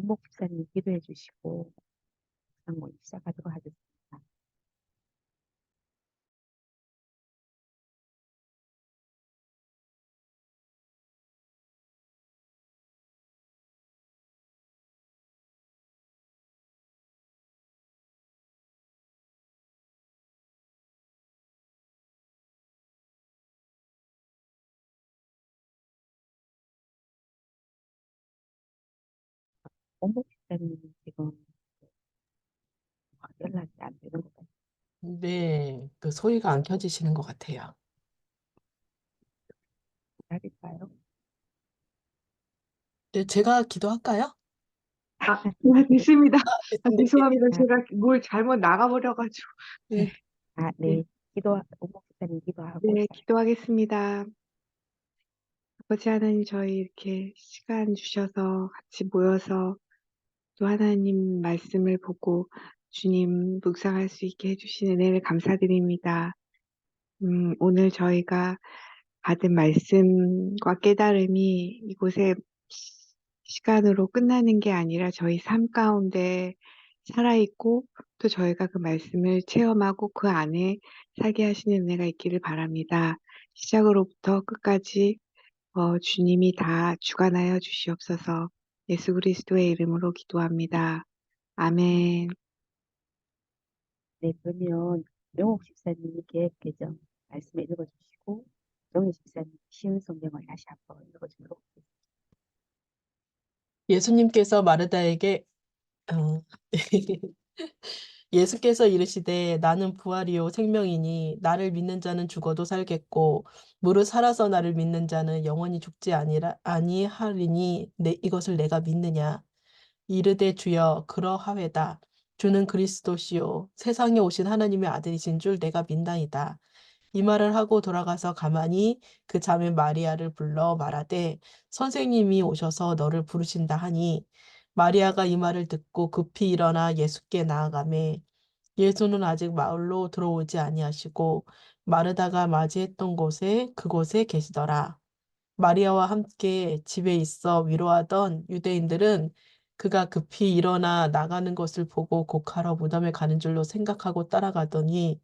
원목 집사님 기도해 주시고 묵상 시작하도록 하겠습니다. 원목 집사님 지금 연락이 안 되는 것 같아요. 네, 그 소리가 안 켜지시는 것 같아요. 기다릴까요? 네, 제가 기도할까요? 됐습니다. 네, 죄송합니다. 아, 제가 뭘 잘못 나가버려가지고. 네, 네, 네. 원목 집사님 기도하고 네, 시작. 기도하겠습니다. 아버지 하나님, 저희 이렇게 시간 주셔서 같이 모여서 또 하나님 말씀을 보고 주님 묵상할 수 있게 해주신 은혜를 감사드립니다. 오늘 저희가 받은 말씀과 깨달음이 이곳에 시간으로 끝나는 게 아니라 저희 삶 가운데 살아있고 또 저희가 그 말씀을 체험하고 그 안에 살게 하시는 은혜가 있기를 바랍니다. 시작으로부터 끝까지 주님이 다 주관하여 주시옵소서. 예수 그리스도의 이름으로 기도합니다. 아멘. 네, 그러면 영옥 집사님이 계획 개정 말씀 읽어주시고 정희 집사님 쉬운 성경을 다시 한번 읽어주도록 하겠습니다. 예수님께서 마르다에게 어, 예수께서 이르시되 나는 부활이요 생명이니 나를 믿는 자는 죽어도 살겠고 무릇 살아서 나를 믿는 자는 영원히 죽지 아니하리니 이것을 내가 믿느냐. 이르되 주여 그러하외다. 주는 그리스도시요 세상에 오신 하나님의 아들이신 줄 내가 믿나이다. 이 말을 하고 돌아가서 가만히 그 자매 마리아를 불러 말하되 선생님이 오셔서 너를 부르신다 하니 마리아가 이 말을 듣고 급히 일어나 예수께 나아가매 예수는 아직 마을로 들어오지 아니하시고 마르다가 맞이했던 그곳에 계시더라. 마리아와 함께 집에 있어 위로하던 유대인들은 그가 급히 일어나 나가는 것을 보고 곡하러 무덤에 가는 줄로 생각하고 따라가더니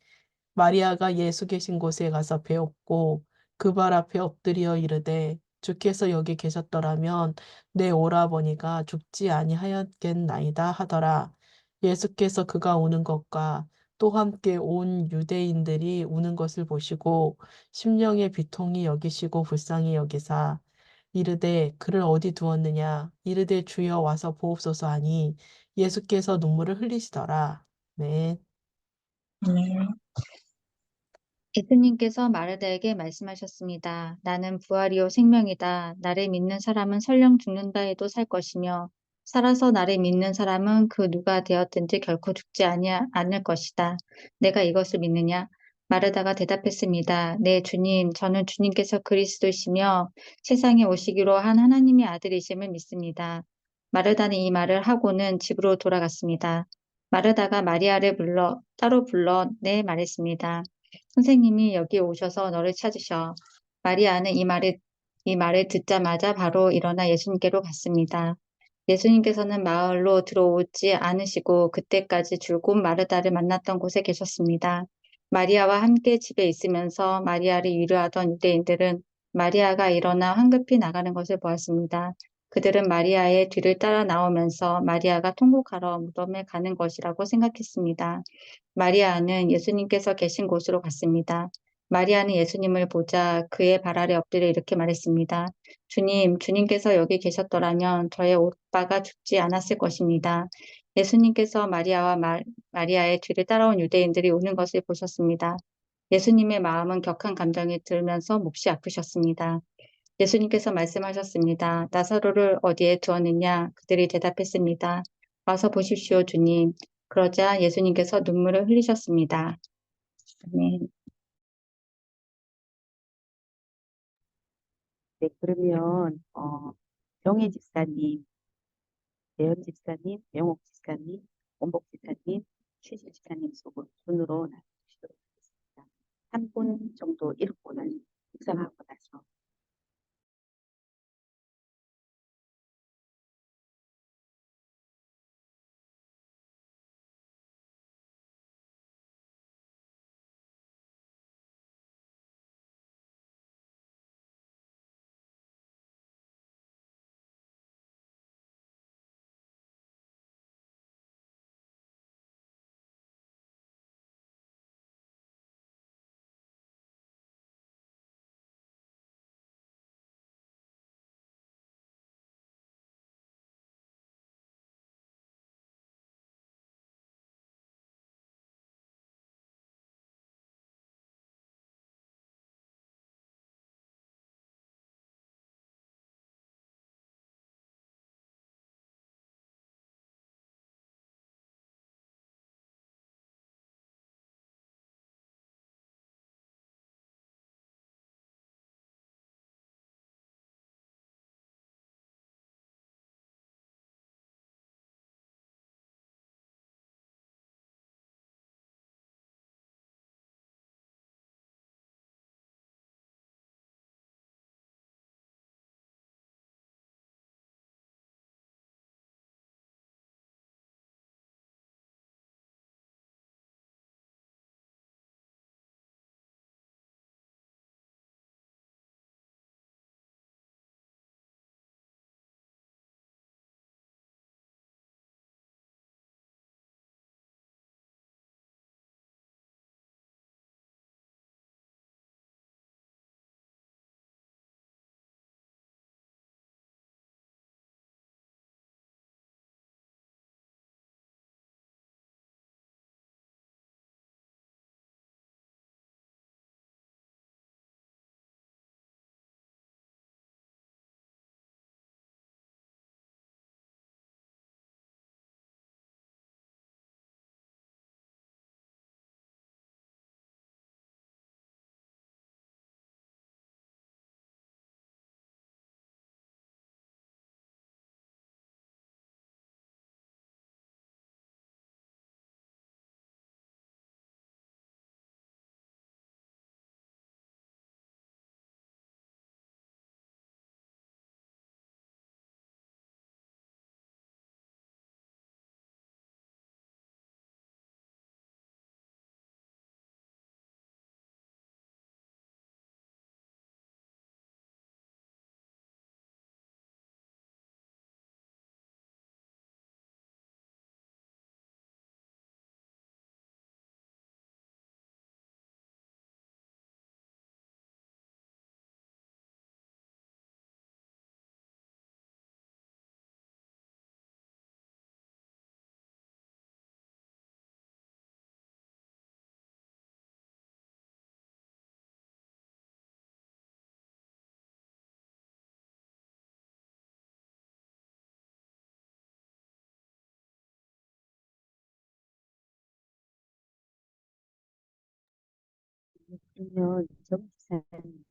마리아가 예수 계신 곳에 가서 배웠고 그 발 앞에 엎드려 이르되 주께서 여기 계셨더라면 내 오라버니가 죽지 아니하였겠나이다 하더라. 예수께서 그가 우는 것과 또 함께 온 유대인들이 우는 것을 보시고 심령의 비통이 여기시고 불쌍히 여기사 이르되 그를 어디 두었느냐 이르되 주여 와서 보옵소서 하니 예수께서 눈물을 흘리시더라. 네. 예수님께서 마르다에게 말씀하셨습니다. 나는 부활이요 생명이다. 나를 믿는 사람은 설령 죽는다 해도 살 것이며 살아서 나를 믿는 사람은 그 누가 되었든지 결코 죽지 않을 것이다. 내가 이것을 믿느냐? 마르다가 대답했습니다. 네, 주님, 저는 주님께서 그리스도시며 세상에 오시기로 한 하나님의 아들이심을 믿습니다. 마르다는 이 말을 하고는 집으로 돌아갔습니다. 마르다가 마리아를 따로 불러 네 말했습니다. 선생님이 여기 오셔서 너를 찾으셔. 마리아는 이 말을 듣자마자 바로 일어나 예수님께로 갔습니다. 예수님께서는 마을로 들어오지 않으시고 그때까지 줄곧 마르다를 만났던 곳에 계셨습니다. 마리아와 함께 집에 있으면서 마리아를 위로하던 유대인들은 마리아가 일어나 황급히 나가는 것을 보았습니다. 그들은 마리아의 뒤를 따라 나오면서 마리아가 통곡하러 무덤에 가는 것이라고 생각했습니다. 마리아는 예수님께서 계신 곳으로 갔습니다. 마리아는 예수님을 보자 그의 발 아래 엎드려 이렇게 말했습니다. 주님께서 여기 계셨더라면 저의 오빠가 죽지 않았을 것입니다. 예수님께서 마리아의 뒤를 따라온 유대인들이 우는 것을 보셨습니다. 예수님의 마음은 격한 감정이 들면서 몹시 아프셨습니다. 예수님께서 말씀하셨습니다. 나사로를 어디에 두었느냐? 그들이 대답했습니다. 와서 보십시오, 주님. 그러자 예수님께서 눈물을 흘리셨습니다. 아멘. 네, 그러면 정희 집사님, 대현 집사님, 영옥 집사님, 원복 집사님, 최실 집사님 순으로 나누시도록 하겠습니다. 3분 정도 읽고는 묵상하고 나서 아니면 정 집사님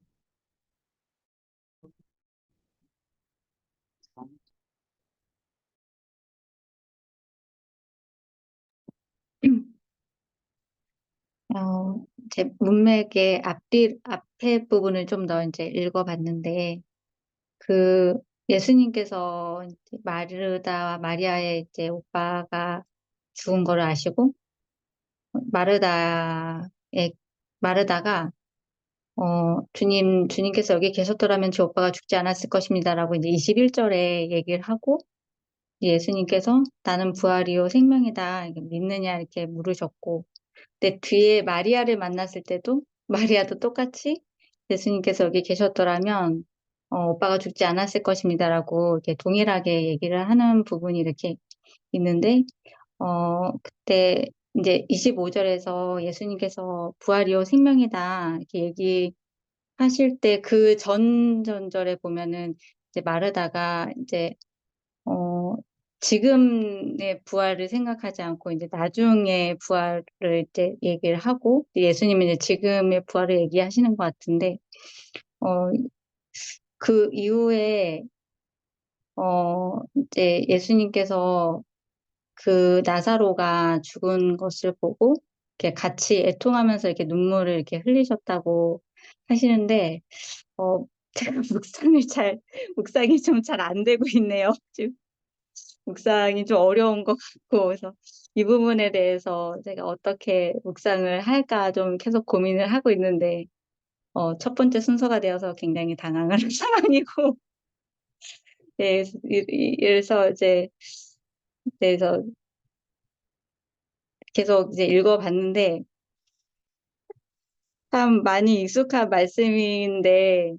제 문맥의 앞에 부분을 좀 더 이제 읽어봤는데, 그 예수님께서 이제 마르다와 마리아의 이제 오빠가 죽은 거를 아시고, 마르다의, 마르다가, 주님께서 여기 계셨더라면 제 오빠가 죽지 않았을 것입니다라고 이제 21절에 얘기를 하고, 예수님께서 나는 부활이요 생명이다 이렇게 믿느냐 이렇게 물으셨고, 근데 뒤에 마리아를 만났을 때도 마리아도 똑같이 예수님께서 여기 계셨더라면 오빠가 죽지 않았을 것입니다라고 이렇게 동일하게 얘기를 하는 부분이 이렇게 있는데, 그때 이제 25절에서 예수님께서 부활이요 생명이다 이렇게 얘기하실 때 그 전절에 보면은 이제 마르다가 이제 어, 지금의 부활을 생각하지 않고 이제 나중에 부활을 이제 얘기를 하고 예수님은 이제 지금의 부활을 얘기하시는 것 같은데, 어, 그 이후에 이제 예수님께서 그 나사로가 죽은 것을 보고 이렇게 같이 애통하면서 이렇게 눈물을 이렇게 흘리셨다고 하시는데, 어, 제가 묵상이 좀 잘 안 되고 있네요. 지금. 묵상이 좀 어려운 것 같고, 그래서 이 부분에 대해서 제가 어떻게 묵상을 할까 좀 계속 고민을 하고 있는데, 첫 번째 순서가 되어서 굉장히 당황하는 상황이고, 네, 그래서 이제, 그래서 계속 이제 읽어봤는데, 참 많이 익숙한 말씀인데,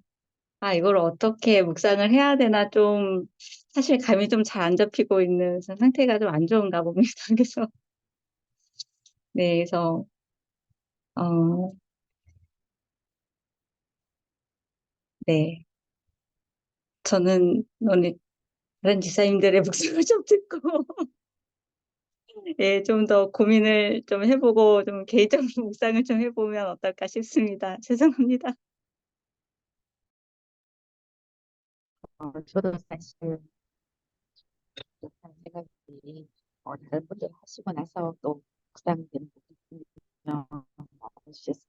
이걸 어떻게 묵상을 해야 되나 좀, 사실 감이 좀 잘 안 잡히고 있는 상태가 좀 안 좋은가 봅니다. 그래서, 네, 그래서, 어, 네. 저는 오늘 다른 지사님들의 목소리를 좀 듣고, 예, 좀 더 고민을 좀 해보고, 좀 개인적인 묵상을 좀 해보면 어떨까 싶습니다. 죄송합니다. 저도 사실 그렇다는 생각이 다른 분들 하시고 나서 또 묵상되는 부분이 있으면 말해주셨어요.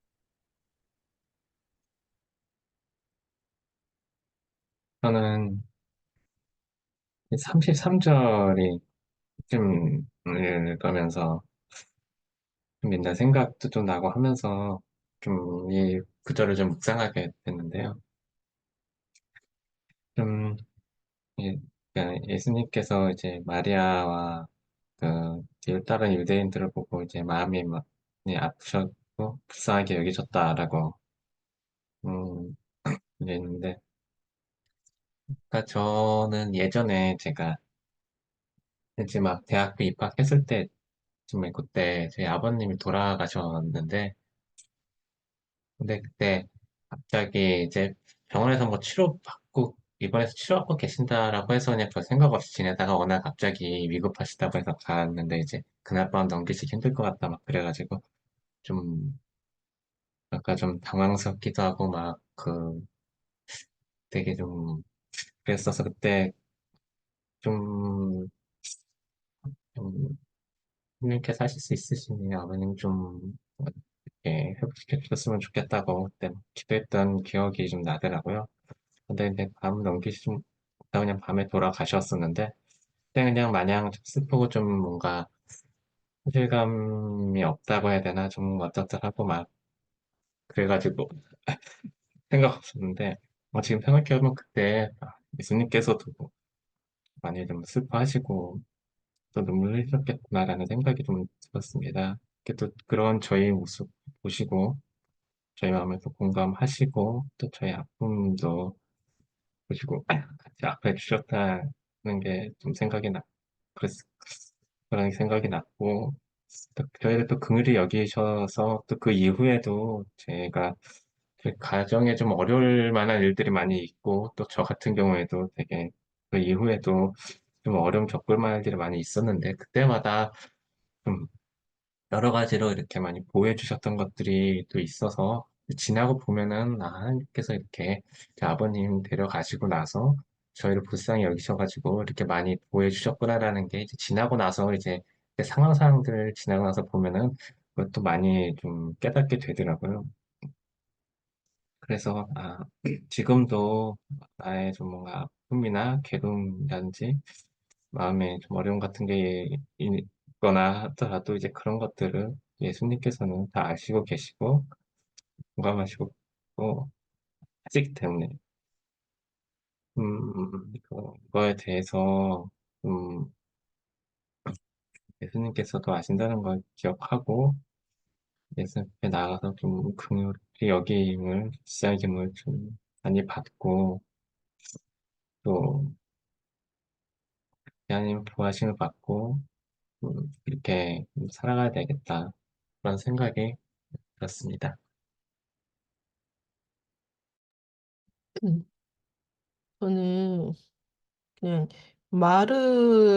저는 33절이 좀 읽으면서 좀 옛날 생각도 좀 나고 하면서 좀 이 구절을 좀 묵상하게 됐는데요. 좀 그러니까 예수님께서 이제 마리아와 다른 유대인들을 보고 이제 마음이 많이 아프셨고 불쌍하게 여기셨다라고 음, 이랬는데, 그러니까 저는 예전에 제가 이제 막 대학교 입학했을 때쯤에 그때 저희 아버님이 돌아가셨는데, 근데 그때 갑자기 이제 병원에서 뭐 치료받고 입원해서 치료받고 계신다라고 해서 그냥 별 생각 없이 지내다가 어느 날 갑자기 위급하시다고 해서 갔는데, 이제 그날 밤 넘기시기 힘들 것 같다 막 그래가지고 좀 약간 좀 당황스럽기도 하고 막 되게 좀 그랬어서 그때 좀, 좀 힘있게 사실 수 있으시니 아버님 좀 이렇게 회복시켜 주셨으면 좋겠다고 그때 기도했던 기억이 좀 나더라고요. 근데 이제 밤 넘기시 좀 그냥 밤에 돌아가셨었는데, 그때 그냥 마냥 좀 슬프고 좀 뭔가 소실감이 없다고 해야 되나 좀 어떡하고 막 그래가지고 생각 없었는데, 지금 생각해보면 그때 예수님께서도 많이 좀 슬퍼하시고 또 눈물 흘리셨겠구나라는 생각이 좀 들었습니다. 이렇게 또 그런 저희 모습 보시고 저희 마음에서 공감하시고 또 저희 아픔도 보시고 같이 아파해 주셨다는 게 좀 생각이 그랬, 그런 생각이 났고, 또 저희를 또 긍휼히 여기셔서 또 그 이후에도 제가 그 가정에 좀 어려울 만한 일들이 많이 있고, 또 저 같은 경우에도 되게 그 이후에도 좀 어려움 겪을 만한 일들이 많이 있었는데, 그때마다 좀 여러 가지로 이렇게 많이 보호해 주셨던 것들이 또 있어서 지나고 보면은, 하나님께서 이렇게 이제 아버님 데려가시고 나서 저희를 불쌍히 여기셔가지고 이렇게 많이 보여주셨구나라는 게 이제 지나고 나서 이제 상황들 지나고 나서 보면은 그것도 많이 좀 깨닫게 되더라고요. 그래서, 지금도 나의 좀 뭔가 아픔이나 괴로움이라든지 마음에 좀 어려움 같은 게 있거나 하더라도 이제 그런 것들을 예수님께서는 다 아시고 계시고 공감하시고 하시기 때문에 그거에 대해서 음, 예수님께서도 아신다는 걸 기억하고 예수님 앞에 나가서 좀 긍휼히 여김을 비싸김을 좀 많이 받고 또 하나님 부하심을 받고 이렇게 살아가야 되겠다 그런 생각이 들었습니다. 음, 저는 그냥 마르다한테도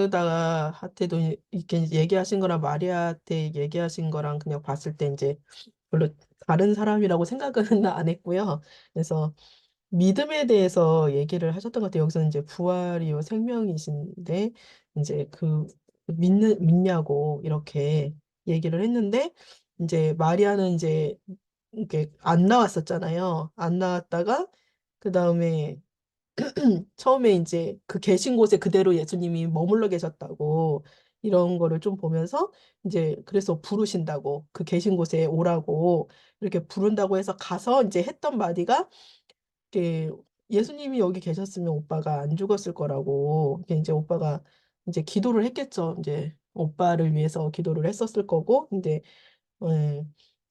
이렇게 얘기하신 거랑 마리아한테 얘기하신 거랑 그냥 봤을 때 이제 별로 다른 사람이라고 생각은 안 했고요. 그래서 믿음에 대해서 얘기를 하셨던 것 같아요. 여기서 이제 부활이요 생명이신데 이제 그 믿냐고 이렇게 얘기를 했는데 이제 마리아는 이제 이게 안 나왔었잖아요. 안 나왔다가 그 다음에 처음에 이제 그 계신 곳에 그대로 예수님이 머물러 계셨다고 이런 거를 좀 보면서 이제 그래서 부르신다고 그 계신 곳에 오라고 이렇게 부른다고 해서 가서 이제 했던 말이가 이게 예수님이 여기 계셨으면 오빠가 안 죽었을 거라고 이제 오빠가 이제 기도를 했겠죠. 이제 오빠를 위해서 기도를 했었을 거고 근데 예.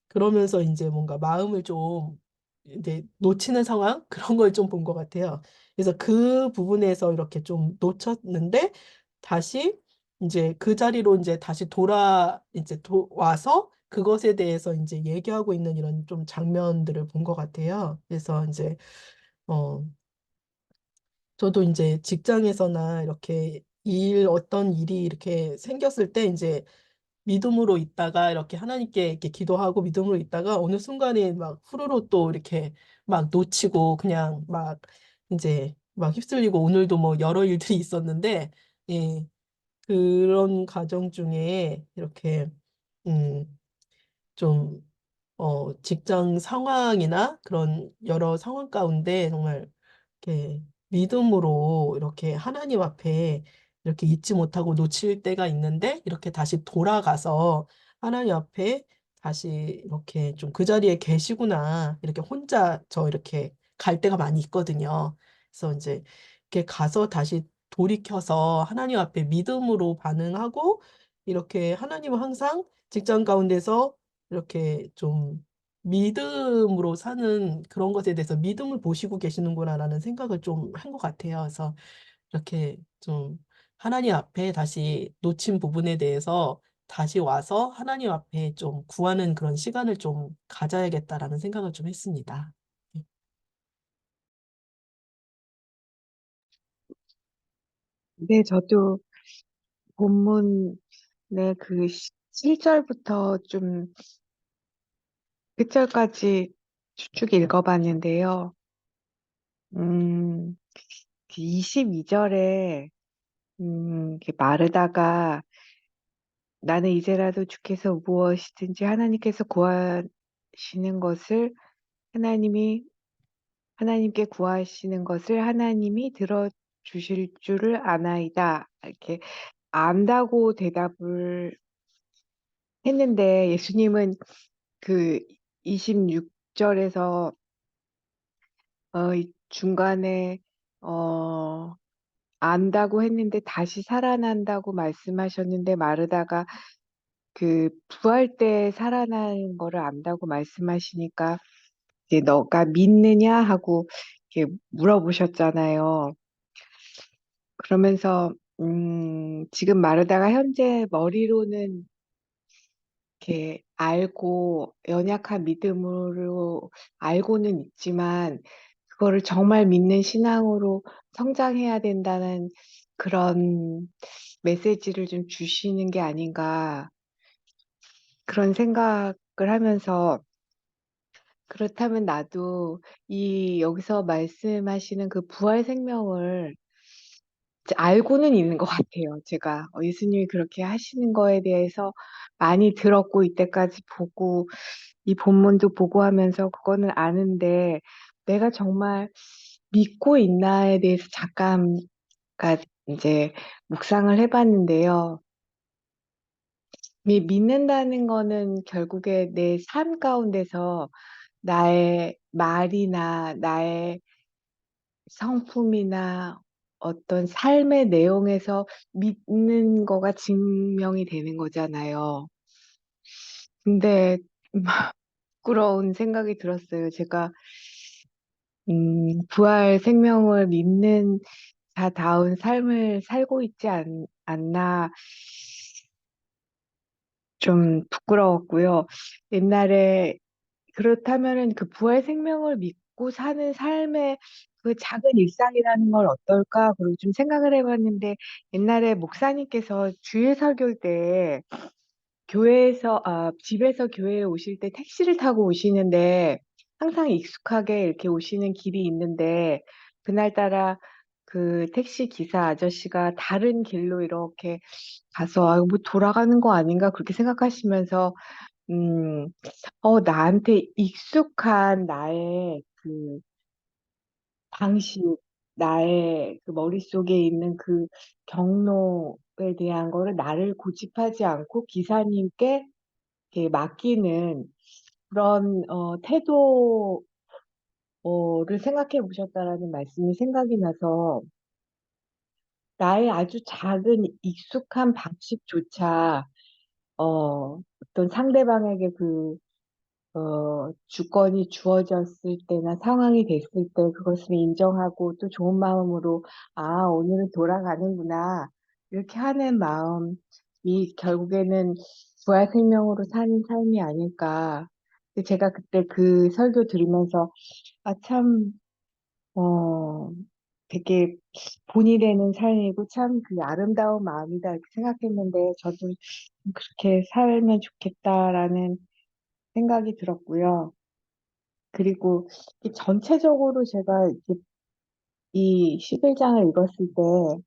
그러면서 이제 뭔가 마음을 좀 이제 놓치는 상황 그런 걸 좀 본 것 같아요. 그래서 그 부분에서 이렇게 좀 놓쳤는데 다시 이제 그 자리로 이제 다시 와서 그것에 대해서 이제 얘기하고 있는 이런 좀 장면들을 본 것 같아요. 그래서 이제 어 저도 이제 직장에서나 이렇게 어떤 일이 이렇게 생겼을 때 이제 믿음으로 있다가 이렇게 하나님께 이렇게 기도하고 믿음으로 있다가 어느 순간에 막 후루룩 또 이렇게 막 놓치고 그냥 막 이제 막 휩쓸리고 오늘도 뭐 여러 일들이 있었는데 예, 그런 과정 중에 이렇게 음, 좀 직장 상황이나 그런 여러 상황 가운데 정말 이렇게 믿음으로 이렇게 하나님 앞에 이렇게 잊지 못하고 놓칠 때가 있는데 이렇게 다시 돌아가서 하나님 앞에 다시 이렇게 좀 그 자리에 계시구나 이렇게 혼자 저 이렇게 갈 때가 많이 있거든요. 그래서 이제 이렇게 가서 다시 돌이켜서 하나님 앞에 믿음으로 반응하고 이렇게 하나님은 항상 직장 가운데서 이렇게 좀 믿음으로 사는 그런 것에 대해서 믿음을 보시고 계시는구나라는 생각을 좀 한 것 같아요. 그래서 이렇게 좀 하나님 앞에 다시 놓친 부분에 대해서 다시 와서 하나님 앞에 좀 구하는 그런 시간을 좀 가져야겠다라는 생각을 좀 했습니다. 네. 네, 저도 본문의 그 7절부터 좀 끝절까지 쭉 읽어봤는데요. 22절에 마르다가 나는 이제라도 주께서 무엇이든지 하나님께서 구하시는 것을 하나님이 하나님께 구하시는 것을 하나님이 들어주실 줄을 아나이다. 이렇게 안다고 대답을 했는데 예수님은 그 26절에서 중간에 어, 안다고 했는데 다시 살아난다고 말씀하셨는데 마르다가 그 부활 때 살아나는 거를 안다고 말씀하시니까 이제 너가 믿느냐 하고 이렇게 물어보셨잖아요. 그러면서 지금 마르다가 현재 머리로는 이렇게 알고 연약한 믿음으로 알고는 있지만 그거를 정말 믿는 신앙으로 성장해야 된다는 그런 메시지를 좀 주시는 게 아닌가 그런 생각을 하면서 그렇다면 나도 여기서 말씀하시는 그 부활 생명을 이제 알고는 있는 것 같아요. 제가 예수님이 그렇게 하시는 거에 대해서 많이 들었고 이때까지 보고 이 본문도 보고 하면서 그거는 아는데 내가 정말 믿고 있나에 대해서 잠깐 이제 묵상을 해봤는데요. 믿는다는 거는 결국에 내 삶 가운데서 나의 말이나 나의 성품이나 어떤 삶의 내용에서 믿는 거가 증명이 되는 거잖아요. 근데 부끄러운 생각이 들었어요. 제가 부활 생명을 믿는 자다운 삶을 살고 있지 않나 좀 부끄러웠고요. 옛날에 그렇다면은 그 부활 생명을 믿고 사는 삶의 그 작은 일상이라는 걸 어떨까? 그리고 좀 생각을 해봤는데 옛날에 목사님께서 주일 설교일 때 집에서 교회에 오실 때 택시를 타고 오시는데 항상 익숙하게 이렇게 오시는 길이 있는데 그날따라 그 택시 기사 아저씨가 다른 길로 이렇게 가서 뭐 돌아가는 거 아닌가 그렇게 생각하시면서 음, 나한테 익숙한 나의 그 방식, 나의 그 머릿속에 있는 그 경로에 대한 거를 나를 고집하지 않고 기사님께 이렇게 맡기는 그런 태도를 생각해 보셨다라는 말씀이 생각이 나서 나의 아주 작은 익숙한 방식조차 어떤 상대방에게 주권이 주어졌을 때나 상황이 됐을 때 그것을 인정하고 또 좋은 마음으로, 오늘은 돌아가는구나. 이렇게 하는 마음이 결국에는 부활 생명으로 사는 삶이 아닐까. 근데 제가 그때 그 설교 들으면서, 참, 어, 되게 본이 되는 삶이고 참 그 아름다운 마음이다 이렇게 생각했는데 저도 그렇게 살면 좋겠다라는 생각이 들었고요. 그리고 전체적으로 제가 이 11장을 읽었을 때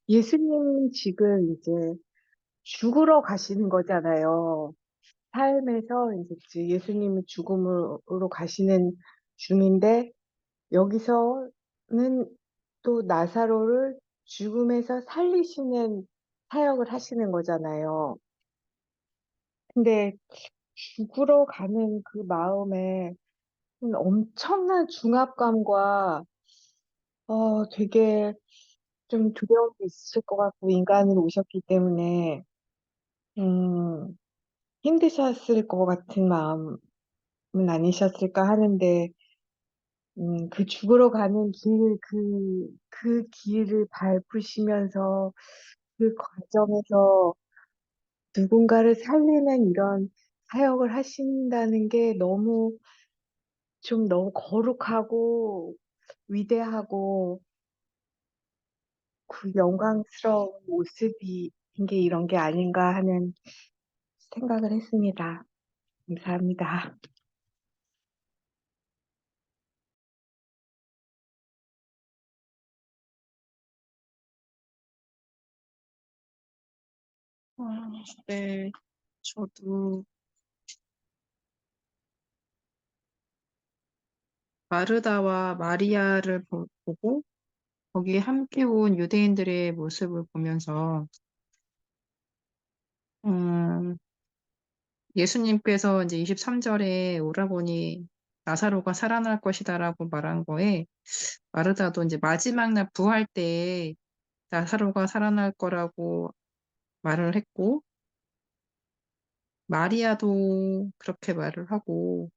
예수님 지금 이제 죽으러 가시는 거잖아요. 삶에서 이제 예수님이 죽음으로 가시는 중인데 여기서는 또 나사로를 죽음에서 살리시는 사역을 하시는 거잖아요. 근데 죽으러 가는 그 마음에 엄청난 중압감과 되게 좀 두려움이 있으실 것 같고, 인간으로 오셨기 때문에, 음, 힘드셨을 것 같은 마음은 아니셨을까 하는데, 그 죽으러 가는 그 길을 밟으시면서, 그 과정에서 누군가를 살리는 이런 사역을 하신다는 게 너무 거룩하고, 위대하고, 그 영광스러운 모습이 게 이런 게 아닌가 하는 생각을 했습니다. 감사합니다. 네, 저도 마르다와 마리아를 보고 거기에 함께 온 유대인들의 모습을 보면서 음, 예수님께서 이제 23절에 오라보니 나사로가 살아날 것이다라고 말한 거에 마르다도 이제 마지막 날 부활 때에 나사로가 살아날 거라고 말을 했고 마리아도 그렇게 말을 하고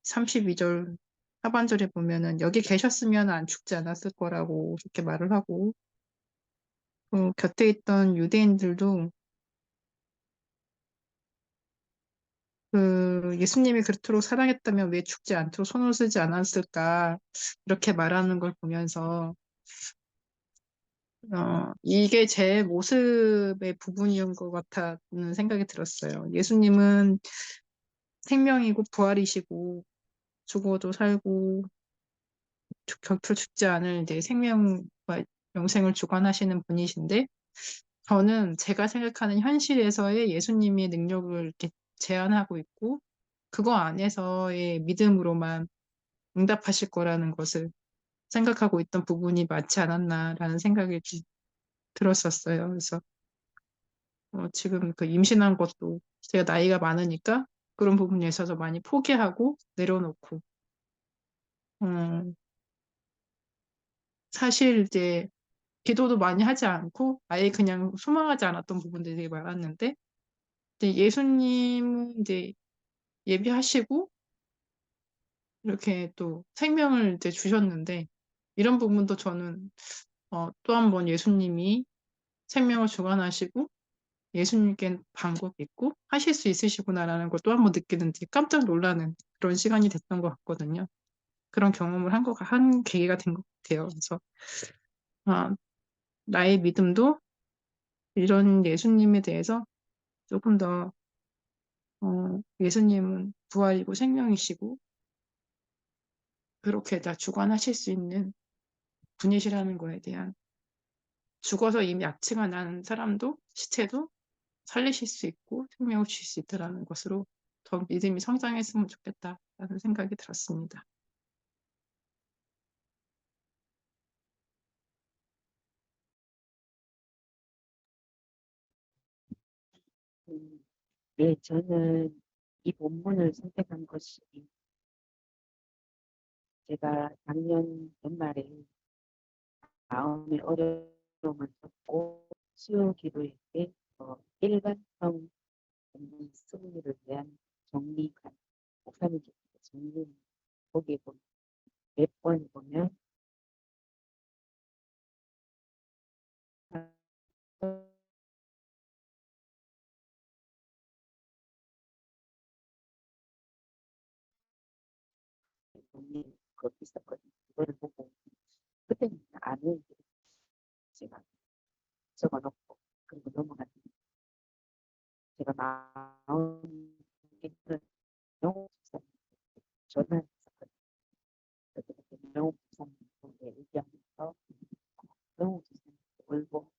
32절 하반절에 보면은 여기 계셨으면 안 죽지 않았을 거라고 그렇게 말을 하고 곁에 있던 유대인들도 그 예수님이 그토록 사랑했다면 왜 죽지 않도록 손을 쓰지 않았을까 이렇게 말하는 걸 보면서 이게 제 모습의 부분이온 것 같다는 생각이 들었어요. 예수님은 생명이고 부활이시고 죽어도 살고 곁으로 죽지 않을 이제 생명과 영생을 주관하시는 분이신데 저는 제가 생각하는 현실에서의 예수님의 능력을 이렇게 제한하고 있고 그거 안에서의 믿음으로만 응답하실 거라는 것을 생각하고 있던 부분이 많지 않았나라는 생각이 들었었어요. 그래서 지금 그 임신한 것도 제가 나이가 많으니까 그런 부분에 있어서 많이 포기하고 내려놓고 사실 이제 기도도 많이 하지 않고 아예 그냥 소망하지 않았던 부분들이 되게 많았는데 이제 예수님은 이제 예비하시고 이렇게 또 생명을 이제 주셨는데 이런 부분도 저는 또 한 번 예수님이 생명을 주관하시고 예수님께 방법 있고 하실 수 있으시구나라는 걸 또 한 번 느끼는 되게 깜짝 놀라는 그런 시간이 됐던 것 같거든요. 그런 경험을 한 계기가 된 것 같아요. 그래서 아, 나의 믿음도 이런 예수님에 대해서 조금 더 예수님은 부활이고 생명이시고 그렇게 다 주관하실 수 있는 분이시라는 거에 대한 죽어서 이미 악취가 난 사람도 시체도 살리실 수 있고 생명을 주실 수 있다라는 것으로 더 믿음이 성장했으면 좋겠다라는 생각이 들었습니다. 네, 저는 이 본문을 선택한 것이 제가 작년 연말에 마음의 어려움을 겪고 수요 기도회 때 일관성 없는 승리를 위한 정리관 목사님께서 정리 거기에 몇 번 보면 그거 있었거든요. 그거를 보고 그때는 아는 제가 적어놓고 그리고 넘어갔는데 제가 마음 영어 집사님 전화했었거든요. 그때 영어 집사님께 얘기하면서 영어 집사님 울고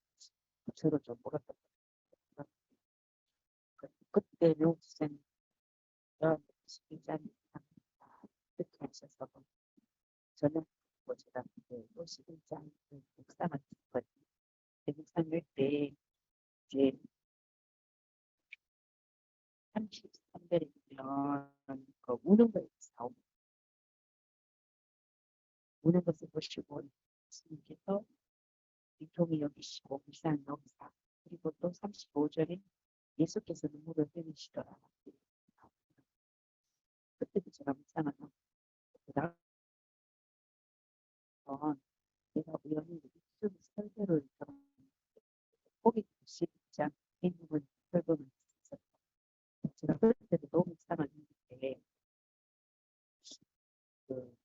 저도 좀 울었던 것 같아요. 그때 영어 집사님 여러분 십일자님 그렇게 하셔서 저는 제가 그때 또 11장 묵상을 했거든요. 묵상할 때 이제 33절에 보면 그 우는 것이 나옵니다. 우는 것을 보시고 예수님께서 비통이 여기시고 불쌍히 여기사 그리고 또 35절에 예수께서 눈물을 흘리시더라. 그때도 제가 묵상을 하고 그다음 내가 우연히 유튜브 설교를 거기 12장 이 부분 설교를 했었어요. 제가 그때도 너무 묵상을 했는데 그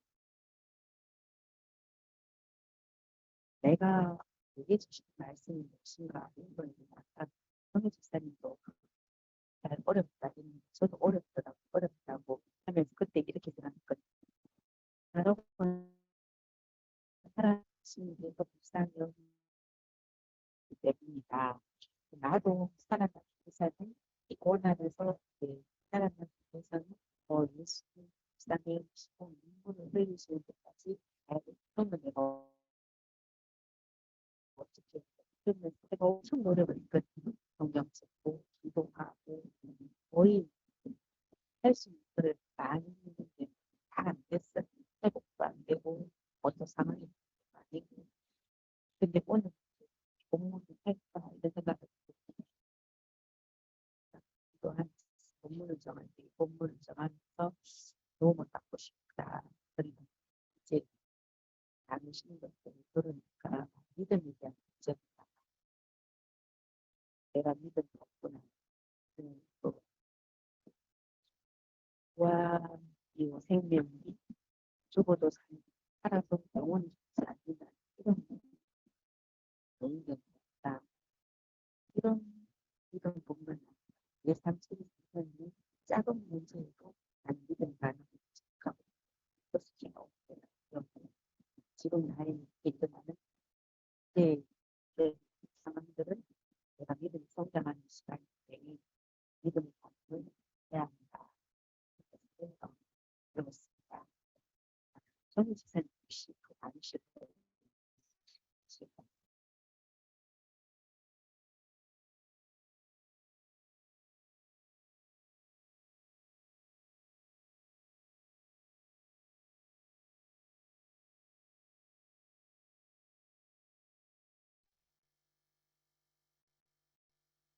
내가 얘기해 주신 말씀이 무엇인가 이런 걸 아까 성희 집사님도 잘 어렵다 했는데 저도 어렵다고 하면서 그때 이렇게 생각했거든요. 여러분 살아계신 게 불쌍히 여기기 때문이다. 나도 살아가기 위해서는 이 고난에서 살아가기 위해서는 예수 불쌍히 여기시고 눈물을 흘리시는 데까지 그러면 내가 어떻게 그러면서 내가 엄청 노력을 했거든요. 성경 읽고 기도하고 거의 할 수 있는 거를 많이 했는데 다 안 됐어요. 회복도 안 되고 어떤 상황이 아니고 근데 오늘 공부를 할까 이런 생각을 또한 본문을 정할 때 본문을 정하면서 도움을 받고 싶다. 그리고 이제 나누시는 것들을 들으니까 믿음에 대한 문제다. 내가 믿음이 없구나. 또 부활이요 생명이 죽어도 살아서 영원히 죽지 않는다. 이런 의견이 있다. 이런 부분은 예상 속에서는 작은 문제이고 지금 나의 일어나는 내 상황들은 내가 믿음이 성장하는 시간인데 믿음을 갖고 해야 한다. 그래서 배웠습니다. 저는 지사님 혹시 그 안으실 거예요?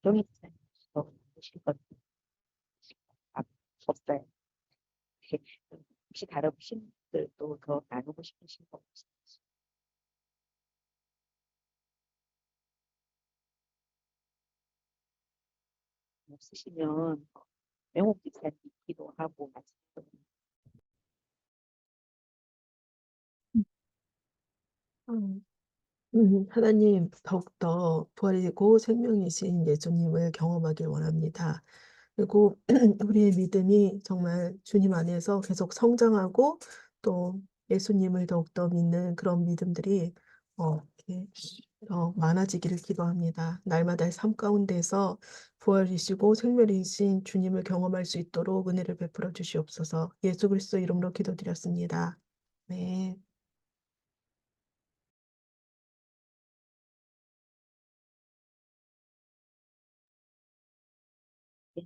종이 지사님 혹시 안으실 거예요? 없어요. 혹시 다른 신들도 더 나누고 싶으신 거 없으신지? 없으시면 명옥 집사님 기도하고 말씀. 음, 하나님, 더욱더 부활이고 생명이신 예수님을 경험하길 원합니다. 그리고 우리의 믿음이 정말 주님 안에서 계속 성장하고 또 예수님을 더욱더 믿는 그런 믿음들이 이렇게 더 많아지기를 기도합니다. 날마다의 삶 가운데서 부활이시고 생명이신 주님을 경험할 수 있도록 은혜를 베풀어 주시옵소서. 예수 그리스도 이름으로 기도드렸습니다. 네. 네,